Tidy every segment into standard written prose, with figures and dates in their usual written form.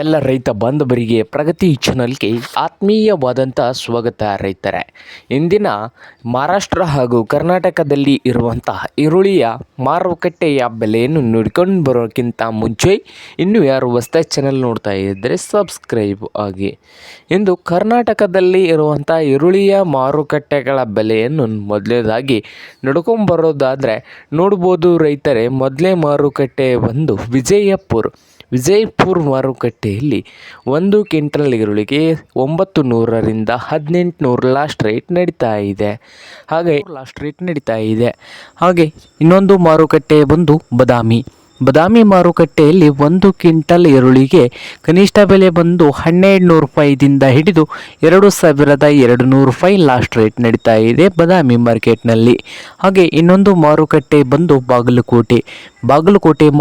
ಎಲ್ಲ ರೈತ ಬಾಂಧವರಿಗೆ ಪ್ರಗತಿ ಚಾನಲ್ಗೆ ಆತ್ಮೀಯವಾದಂಥ ಸ್ವಾಗತ ರೈತರೇ. ಇಂದಿನ ಮಹಾರಾಷ್ಟ್ರ ಹಾಗೂ ಕರ್ನಾಟಕದಲ್ಲಿ ಇರುವಂತಹ ಈರುಳ್ಳಿಯ ಮಾರುಕಟ್ಟೆಯ ಬೆಲೆಯನ್ನು ನೋಡ್ಕೊಂಡು ಬರೋಕ್ಕಿಂತ ಮುಂಚೆ ಇನ್ನೂ ಯಾರು ಹೊಸದಾಗಿ ಚಾನಲ್ ನೋಡ್ತಾ ಇದ್ದರೆ ಸಬ್ಸ್ಕ್ರೈಬ್ ಆಗಿ. ಇಂದು ಕರ್ನಾಟಕದಲ್ಲಿ ಇರುವಂಥ ಈರುಳ್ಳಿಯ ಮಾರುಕಟ್ಟೆಗಳ ಬೆಲೆಯನ್ನು ಮೊದಲನೇದಾಗಿ ನೋಡ್ಕೊಂಬರೋದಾದರೆ ನೋಡ್ಬೋದು ರೈತರೇ. ಮೊದಲೇ ಮಾರುಕಟ್ಟೆ ಒಂದು ವಿಜಯಪುರ ಮಾರುಕಟ್ಟೆಯಲ್ಲಿ 1 ಕ್ವಿಂಟಲ್ ಈರುಳ್ಳಿಗೆ 900ರಿಂದ 1800 ಲಾಸ್ಟ್ ರೇಟ್ ನಡೀತಾ ಇದೆ. ಹಾಗೆ ಇನ್ನೊಂದು ಮಾರುಕಟ್ಟೆ ಬಂದು ಬದಾಮಿ ಮಾರುಕಟ್ಟೆಯಲ್ಲಿ 1 ಕ್ವಿಂಟಲ್ ಈರುಳ್ಳಿಗೆ ಕನಿಷ್ಠ ಬೆಲೆ ಬಂದು 1200 ರೂಪಾಯಿದಿಂದ ಹಿಡಿದು 2200 ರೂಪಾಯಿ ಲಾಸ್ಟ್ ರೇಟ್ ನಡೀತಾ ಇದೆ ಬದಾಮಿ ಮಾರ್ಕೆಟ್ನಲ್ಲಿ. ಹಾಗೆ ಇನ್ನೊಂದು ಮಾರುಕಟ್ಟೆ ಬಂದು ಬಾಗಲಕೋಟೆ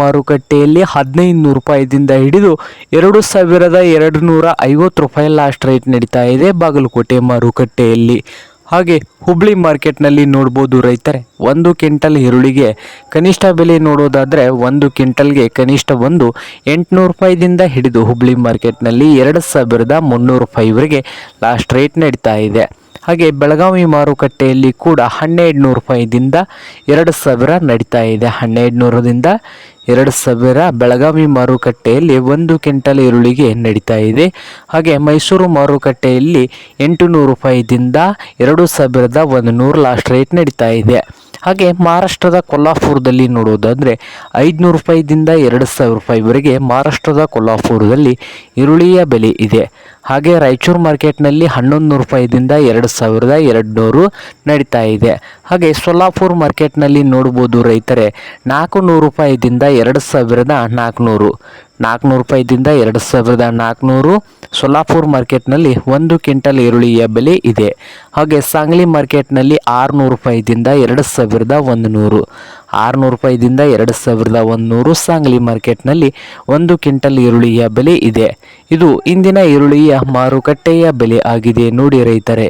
ಮಾರುಕಟ್ಟೆಯಲ್ಲಿ 1500 ರೂಪಾಯಿದಿಂದ ಹಿಡಿದು 2250 ರೂಪಾಯಿ ಲಾಸ್ಟ್ ರೇಟ್ ನಡೀತಾ ಇದೆ ಬಾಗಲಕೋಟೆ ಮಾರುಕಟ್ಟೆಯಲ್ಲಿ. ಹಾಗೆ ಹುಬ್ಳಿ ಮಾರ್ಕೆಟ್ನಲ್ಲಿ ನೋಡ್ಬೋದು ರೈತರೆ. 1 ಕ್ವಿಂಟಲ್ ಈರುಳ್ಳಿಗೆ ಕನಿಷ್ಠ ಬೆಲೆ ನೋಡೋದಾದರೆ 1 ಕ್ವಿಂಟಲ್ಗೆ ಕನಿಷ್ಠ ಒಂದು 800 ರೂಪಾಯಿದಿಂದ ಹಿಡಿದು ಹುಬ್ಳಿ ಮಾರ್ಕೆಟ್ನಲ್ಲಿ 2300 ರೂಪಾಯಿವರೆಗೆ ಲಾಸ್ಟ್ ರೇಟ್ ನಡೀತಾ ಇದೆ. ಹಾಗೆ ಬೆಳಗಾವಿ ಮಾರುಕಟ್ಟೆಯಲ್ಲಿ ಕೂಡ 1200 ರೂಪಾಯಿದಿಂದ 2000 ನಡೀತಾ ಇದೆ. 1200ರಿಂದ 2000 ಬೆಳಗಾವಿ ಮಾರುಕಟ್ಟೆಯಲ್ಲಿ 1 ಕ್ವಿಂಟಲ್ ಈರುಳ್ಳಿಗೆ ನಡೀತಾ ಇದೆ. ಹಾಗೆ ಮೈಸೂರು ಮಾರುಕಟ್ಟೆಯಲ್ಲಿ 800 ರೂಪಾಯಿದಿಂದ 2100 ಲಾಸ್ಟ್ ರೇಟ್ ನಡೀತಾ ಇದೆ. ಹಾಗೆ ಮಹಾರಾಷ್ಟ್ರದ ಕೊಲ್ಹಾಪುರದಲ್ಲಿ ನೋಡೋದಾದರೆ 500 ರೂಪಾಯಿದಿಂದ 2000 ರೂಪಾಯಿವರೆಗೆ ಮಹಾರಾಷ್ಟ್ರದ ಕೊಲ್ಹಾಪುರದಲ್ಲಿ ಈರುಳ್ಳಿಯ ಬೆಲೆ ಇದೆ. ಹಾಗೆ ರಾಯಚೂರು ಮಾರ್ಕೆಟ್ನಲ್ಲಿ 1100 ರೂಪಾಯಿದಿಂದ 2200 ನಡೀತಾ ಇದೆ. ಹಾಗೆ ಸೊಲ್ಲಾಪುರ ಮಾರ್ಕೆಟ್ನಲ್ಲಿ ನೋಡ್ಬೋದು ರೈತರೆ 400 ರೂಪಾಯಿದಿಂದ 2400 ರೂಪಾಯಿದಿಂದ 2400 ಸೊಲ್ಲಾಪುರ ಮಾರ್ಕೆಟ್ನಲ್ಲಿ 1 ಕ್ವಿಂಟಲ್ ಈರುಳ್ಳಿಯ ಬೆಲೆ ಇದೆ. ಹಾಗೆ ಸಾಂಗ್ಲಿ ಮಾರ್ಕೆಟ್ನಲ್ಲಿ 600 ರೂಪಾಯಿದಿಂದ 2100 ರೂಪಾಯಿದಿಂದ 2100 ಸಾಂಗ್ಲಿ ಮಾರ್ಕೆಟ್ನಲ್ಲಿ 1 ಕ್ವಿಂಟಲ್ ಈರುಳ್ಳಿಯ ಬೆಲೆ ಇದೆ. ಇದು ಇಂದಿನ ಈರುಳ್ಳಿಯ ಮಾರುಕಟ್ಟೆಯ ಬೆಲೆ ಆಗಿದೆ ನೋಡಿ ರೈತರೇ.